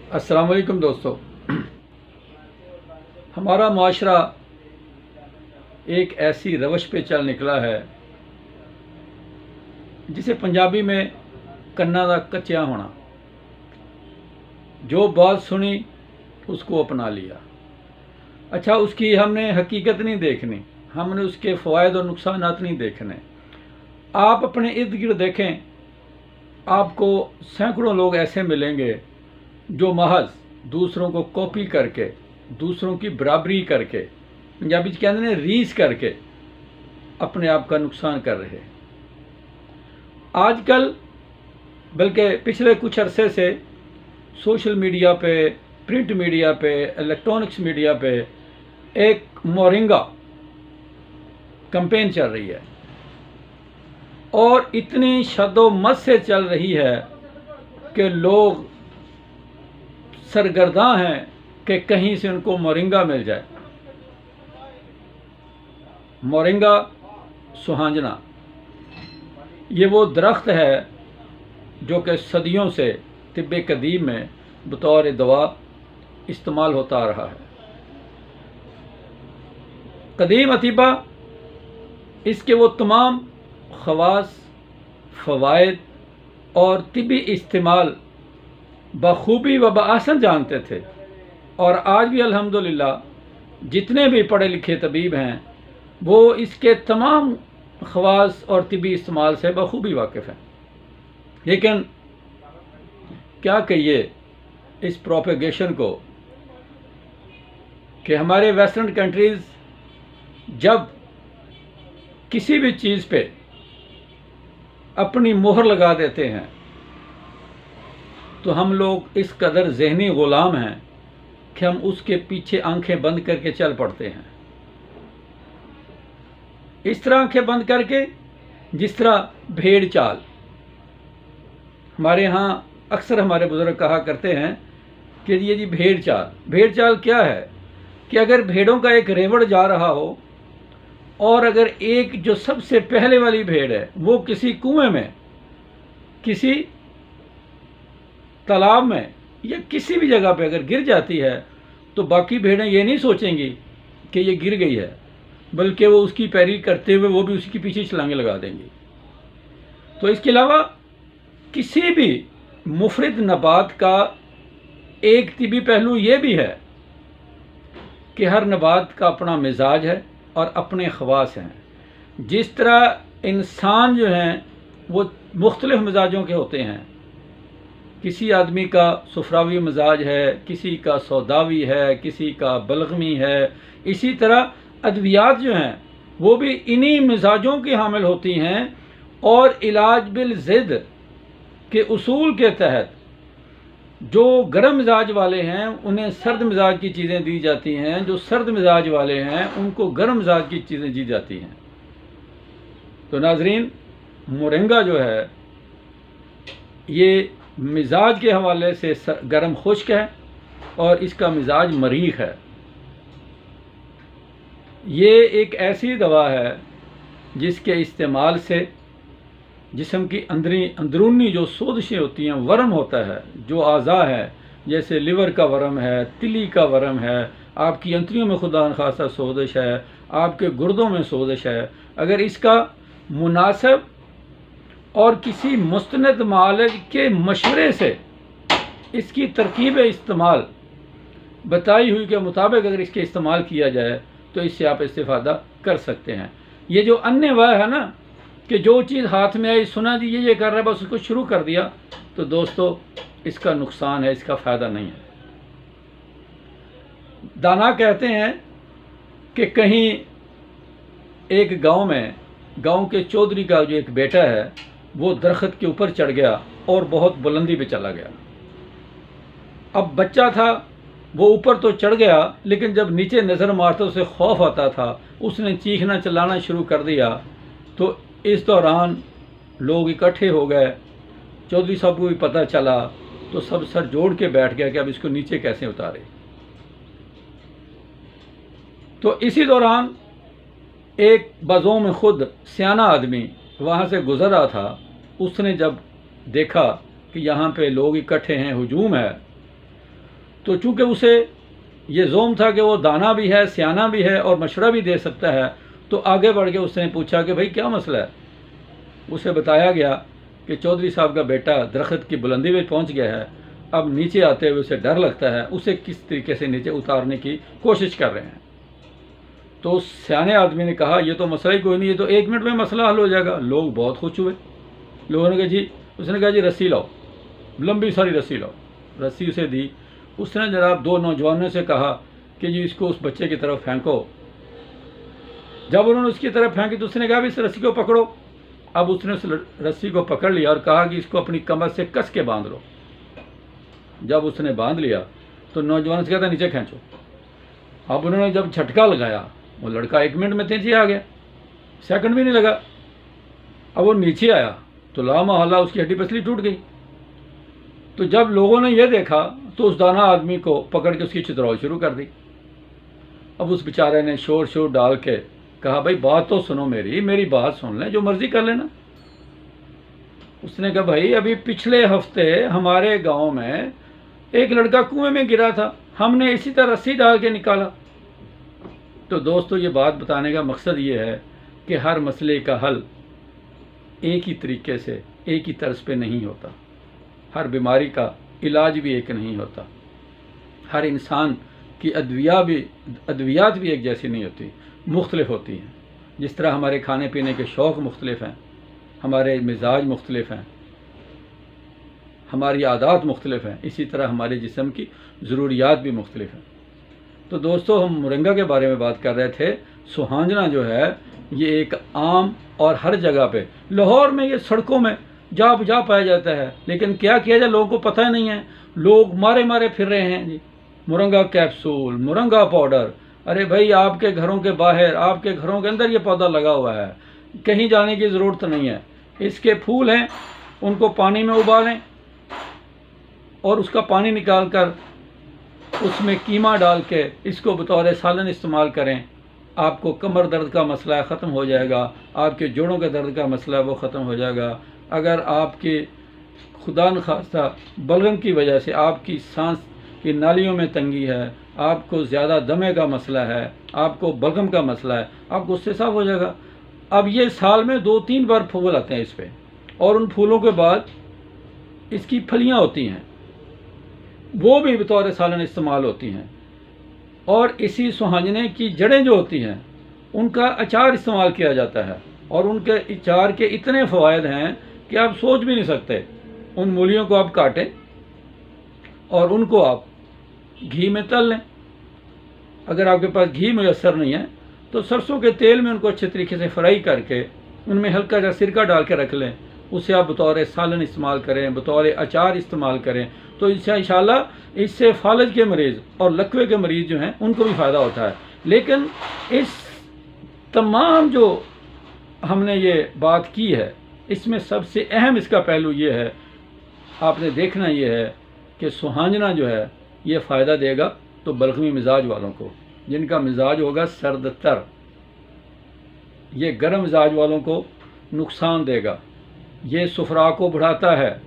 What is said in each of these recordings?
अस्सलाम वालेकुम दोस्तों। हमारा माशरा एक ऐसी रवश पे चल निकला है जिसे पंजाबी में कन्ना दा कच्चा होना। जो बात सुनी उसको अपना लिया। अच्छा, उसकी हमने हकीकत नहीं देखनी, हमने उसके फ़वायद और नुकसानात नहीं देखने। आप अपने इर्द गिर्द देखें, आपको सैकड़ों लोग ऐसे मिलेंगे जो महज दूसरों को कॉपी करके, दूसरों की बराबरी करके, पंजाबी कहते हैं रीस करके अपने आप का नुकसान कर रहे हैं। आजकल बल्कि पिछले कुछ अरसे से सोशल मीडिया पे, प्रिंट मीडिया पे, इलेक्ट्रॉनिक्स मीडिया पे एक मोरिंगा कैंपेन चल रही है और इतनी शद्दोमत से चल रही है कि लोग सरगर्दा हैं कि कहीं से उनको मोरिंगा मिल जाए। मोरिंगा सुहांजना ये वो दरख्त है जो कि सदियों से तिब्बे कदीम में बतौर दवा इस्तेमाल होता आ रहा है। कदीम अतीबा इसके वो तमाम ख़वास, फ़वायद और तिब्बी इस्तेमाल बखूबी व बआसन जानते थे और आज भी अल्हम्दुलिल्लाह जितने भी पढ़े लिखे तबीब हैं वो इसके तमाम ख़वास और तिब्बी इस्तेमाल से बखूबी वाकिफ़ हैं। लेकिन क्या कहिए इस प्रोपेगेशन को कि हमारे वेस्टर्न कंट्रीज़ जब किसी भी चीज़ पे अपनी मोहर लगा देते हैं तो हम लोग इस कदर ज़हनी ग़ुलाम हैं कि हम उसके पीछे आंखें बंद करके चल पड़ते हैं। इस तरह आंखें बंद करके जिस तरह भेड़ चाल, हमारे यहाँ अक्सर हमारे बुज़ुर्ग कहा करते हैं कि ये जी भेड़ चाल क्या है कि अगर भेड़ों का एक रेवड़ जा रहा हो और अगर एक जो सबसे पहले वाली भेड़ है वो किसी कुएं में, किसी तालाब में या किसी भी जगह पे अगर गिर जाती है तो बाकी भेड़ें ये नहीं सोचेंगी कि ये गिर गई है, बल्कि वो उसकी पैरवी करते हुए वो भी उसके पीछे छलांगे लगा देंगी। तो इसके अलावा किसी भी मुफरिद नबात का एक तिबी पहलू ये भी है कि हर नबात का अपना मिजाज है और अपने ख़वास हैं। जिस तरह इंसान जो हैं वो मुख्तलिफ़ मिजाजों के होते हैं, किसी आदमी का सुफरावी मिजाज है, किसी का सौदावी है, किसी का बलगमी है, इसी तरह अद्वियात जो हैं वो भी इन्हीं मिजाजों की हामिल होती हैं और इलाज बिल ज़िद के उसूल के तहत जो गर्म मिजाज वाले हैं उन्हें सर्द मिजाज की चीज़ें दी जाती हैं, जो सर्द मिजाज वाले हैं उनको गर्म मिजाज की चीज़ें दी जाती हैं। तो नाजरीन, मोरिंगा जो है ये मिजाज के हवाले से गर्म खुश्क है और इसका मिजाज मरीख है। ये एक ऐसी दवा है जिसके इस्तेमाल से जिस्म की अंदरूनी जो सोजिशें होती हैं, वर्म होता है, जो आज़ा है जैसे लिवर का वर्म है, तिली का वर्म है, आपकी अंतरियों में खुदा न खासा सोजिश है, आपके गुर्दों में सोजिश है, अगर इसका मुनासिब और किसी मुस्तनद मालिज के मशवरे से इसकी तरकीब इस्तेमाल बताई हुई के मुताबिक अगर इसके इस्तेमाल किया जाए तो इससे आप इस्तेफ़ादा कर सकते हैं। ये जो अन्य वह है ना कि जो चीज़ हाथ में आई, सुना जी ये कर रहा है, बस उसको शुरू कर दिया, तो दोस्तों इसका नुकसान है, इसका फ़ायदा नहीं है। दाना कहते हैं कि कहीं एक गांव में, गांव के चौधरी का जो एक बेटा है वो दरख्त के ऊपर चढ़ गया और बहुत बुलंदी पे चला गया। अब बच्चा था, वो ऊपर तो चढ़ गया लेकिन जब नीचे नज़र मारता उसे खौफ आता था, उसने चीखना चिल्लाना शुरू कर दिया। तो इस दौरान लोग इकट्ठे हो गए, चौधरी साहब को भी पता चला तो सब सर जोड़ के बैठ गया कि अब इसको नीचे कैसे उतारे। तो इसी दौरान एक बाज़ों में खुद सियाना आदमी वहाँ से गुज़र रहा था, उसने जब देखा कि यहाँ पे लोग इकट्ठे हैं, हुजूम है, तो चूंकि उसे ये ज़ोम था कि वो दाना भी है, सियाना भी है और मशवरा भी दे सकता है, तो आगे बढ़ के उसने पूछा कि भाई क्या मसला है। उसे बताया गया कि चौधरी साहब का बेटा दरख्त की बुलंदी में पहुंच गया है, अब नीचे आते हुए उसे डर लगता है, उसे किस तरीके से नीचे उतारने की कोशिश कर रहे हैं। तो उस सियाने आदमी ने कहा ये तो मसला ही कोई नहीं, ये तो 1 मिनट में मसला हल हो जाएगा। लोग बहुत खुश हुए। लोगों ने कहा जी, उसने कहा जी रस्सी लाओ, लंबी सारी रस्सी लाओ। रस्सी उसे दी। उसने जनाब 2 नौजवानों से कहा कि जी इसको उस बच्चे की तरफ फेंको। जब उन्होंने उसकी तरफ फेंकी तो उसने कहा इस रस्सी को पकड़ो। अब उसने उस रस्सी को पकड़ लिया और कहा कि इसको अपनी कमर से कस के बांध लो। जब उसने बांध लिया तो नौजवान से कहता नीचे खींचो। अब उन्होंने जब झटका लगाया, वो लड़का 1 मिनट में नीचे आ गया, सेकंड भी नहीं लगा। अब वो नीचे आया तो लामहल्ला उसकी हड्डी पसली टूट गई। तो जब लोगों ने यह देखा तो उस दाना आदमी को पकड़ के उसकी चितरौल शुरू कर दी। अब उस बेचारे ने शोर डाल के कहा भाई बात तो सुनो, मेरी बात सुन लें, जो मर्जी कर लेना। उसने कहा भाई अभी पिछले हफ्ते हमारे गांव में एक लड़का कुएं में गिरा था, हमने इसी तरह रस्सी डाल के निकाला। तो दोस्तों ये बात बताने का मकसद ये है कि हर मसले का हल एक ही तरीके से, एक ही तर्ज पे नहीं होता। हर बीमारी का इलाज भी एक नहीं होता। हर इंसान की अद्वियात भी एक जैसी नहीं होती, मुख्तलिफ होती हैं। जिस तरह हमारे खाने पीने के शौक़ मुख्तलिफ हैं, हमारे मिजाज मुख्तलिफ हैं, हमारी आदत मुख्तलिफ हैं, इसी तरह हमारे जिस्म की ज़रूरियात भी मुख्तलिफ हैं। तो दोस्तों हम मोरिंगा के बारे में बात कर रहे थे। सुहांजना जो है ये एक आम और हर जगह पे, लाहौर में ये सड़कों में जा पाया जाता है, लेकिन क्या किया जाए लोगों को पता ही नहीं है। लोग मारे फिर रहे हैं जी, मोरिंगा कैप्सूल, मोरिंगा पाउडर। अरे भाई आपके घरों के बाहर, आपके घरों के अंदर ये पौधा लगा हुआ है, कहीं जाने की ज़रूरत नहीं है। इसके फूल हैं, उनको पानी में उबालें और उसका पानी निकाल कर उसमें कीमा डाल के इसको बतौर सालन इस्तेमाल करें। आपको कमर दर्द का मसला ख़त्म हो जाएगा, आपके जोड़ों के दर्द का मसला वो ख़त्म हो जाएगा। अगर आपके खुदा न खास्ता बलगम की वजह से आपकी सांस की नालियों में तंगी है, आपको ज़्यादा दमे का मसला है, आपको बलगम का मसला है, आपको उससे साफ हो जाएगा। अब ये साल में 2-3 बार फूल आते हैं इस पर, और उन फूलों के बाद इसकी फलियाँ होती हैं, वो भी बतौर सालन इस्तेमाल होती हैं। और इसी सुहांजने की जड़ें जो होती हैं उनका अचार इस्तेमाल किया जाता है, और उनके अचार के इतने फ़वायद हैं कि आप सोच भी नहीं सकते। उन मूलियों को आप काटें और उनको आप घी में तल लें। अगर आपके पास घी मैसर नहीं है तो सरसों के तेल में उनको अच्छे तरीके से फ्राई करके उनमें हल्का सा सिरका डाल के रख लें। उसे आप बतौर सालन इस्तेमाल करें, बतौर अचार इस्तेमाल करें, तो इंशाअल्लाह इससे फालज के मरीज़ और लकवे के मरीज़ जो हैं उनको भी फ़ायदा होता है। लेकिन इस तमाम जो हमने ये बात की है, इसमें सबसे अहम इसका पहलू ये है, आपने देखना ये है कि सुहांजना जो है ये फ़ायदा देगा तो बलगमी मिजाज वालों को, जिनका मिजाज होगा सर्द तर। ये गर्म मिजाज वालों को नुकसान देगा। ये सुफरा को बढ़ाता है।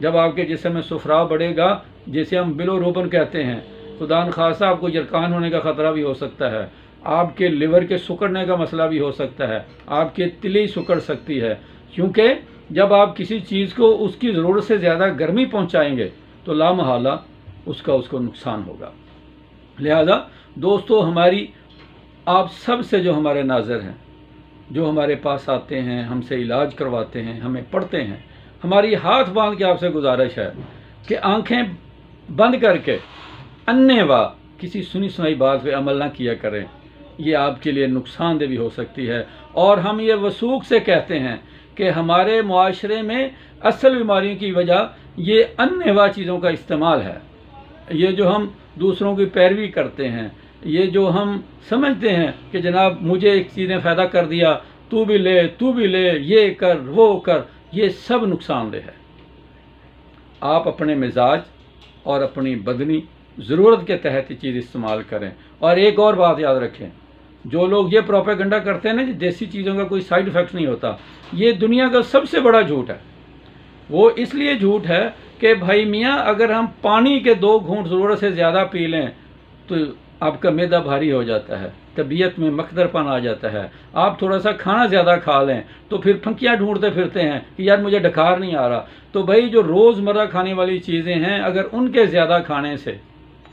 जब आपके जिस्म में सुफरा बढ़ेगा, जिसे हम बिलोरूबन कहते हैं, खुदा न खासा आपको यरकान होने का ख़तरा भी हो सकता है, आपके लिवर के सुकड़ने का मसला भी हो सकता है, आपके तिली सुकड़ सकती है। क्योंकि जब आप किसी चीज़ को उसकी ज़रूरत से ज़्यादा गर्मी पहुंचाएंगे तो लामहल्ला उसको नुकसान होगा। लिहाजा दोस्तों, हमारी आप सब से जो हमारे नाज़र हैं, जो हमारे पास आते हैं, हमसे इलाज करवाते हैं, हमें पढ़ते हैं, हमारी हाथ बांध के आपसे गुजारिश है कि आंखें बंद करके अन्नेवा किसी सुनी सुनाई बात पे अमल ना किया करें। ये आपके लिए नुकसानदेह भी हो सकती है। और हम ये वसूख से कहते हैं कि हमारे मुआशरे में असल बीमारियों की वजह ये अन्नेवा चीज़ों का इस्तेमाल है। ये जो हम दूसरों की पैरवी करते हैं, ये जो हम समझते हैं कि जनाब मुझे एक चीज़ ने फ़ायदा कर दिया, तू भी ले, ये कर वो कर, ये सब नुकसानदेह है। आप अपने मिजाज और अपनी बदनी ज़रूरत के तहत ये चीज़ इस्तेमाल करें। और एक और बात याद रखें, जो लोग ये प्रोपेगेंडा करते हैं ना कि देसी चीज़ों का कोई साइड इफ़ेक्ट नहीं होता, ये दुनिया का सबसे बड़ा झूठ है। वो इसलिए झूठ है कि भाई मियाँ अगर हम पानी के 2 घूंट ज़रूरत से ज़्यादा पी लें तो आपका मैदा भारी हो जाता है, तबीयत में मकदरपन आ जाता है। आप थोड़ा सा खाना ज़्यादा खा लें तो फिर फंकियाँ ढूंढते फिरते हैं कि यार मुझे डकार नहीं आ रहा। तो भाई जो रोज़मर्रा खाने वाली चीज़ें हैं, अगर उनके ज़्यादा खाने से,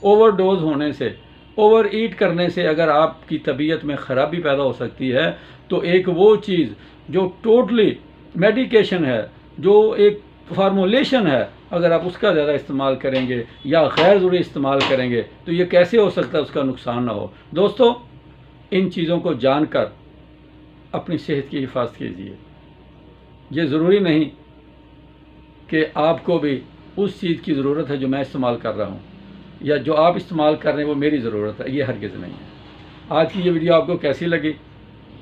ओवरडोज होने से, ओवर ईट करने से अगर आपकी तबीयत में ख़राबी पैदा हो सकती है, तो एक वो चीज़ जो टोटली मेडिकेशन है, जो एक फार्मूलेशन है, अगर आप उसका ज़्यादा इस्तेमाल करेंगे या गैर ज़रूरी इस्तेमाल करेंगे तो ये कैसे हो सकता है उसका नुकसान ना हो। दोस्तों, इन चीज़ों को जानकर अपनी सेहत की हिफाजत कीजिए। ये ज़रूरी नहीं कि आपको भी उस चीज़ की ज़रूरत है जो मैं इस्तेमाल कर रहा हूँ, या जो आप इस्तेमाल कर रहे हैं वो मेरी ज़रूरत है, ये हरगिज़ नहीं है। आज की ये वीडियो आपको कैसी लगी,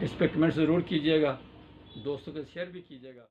इस पर कमेंट ज़रूर कीजिएगा, दोस्तों के शेयर भी कीजिएगा।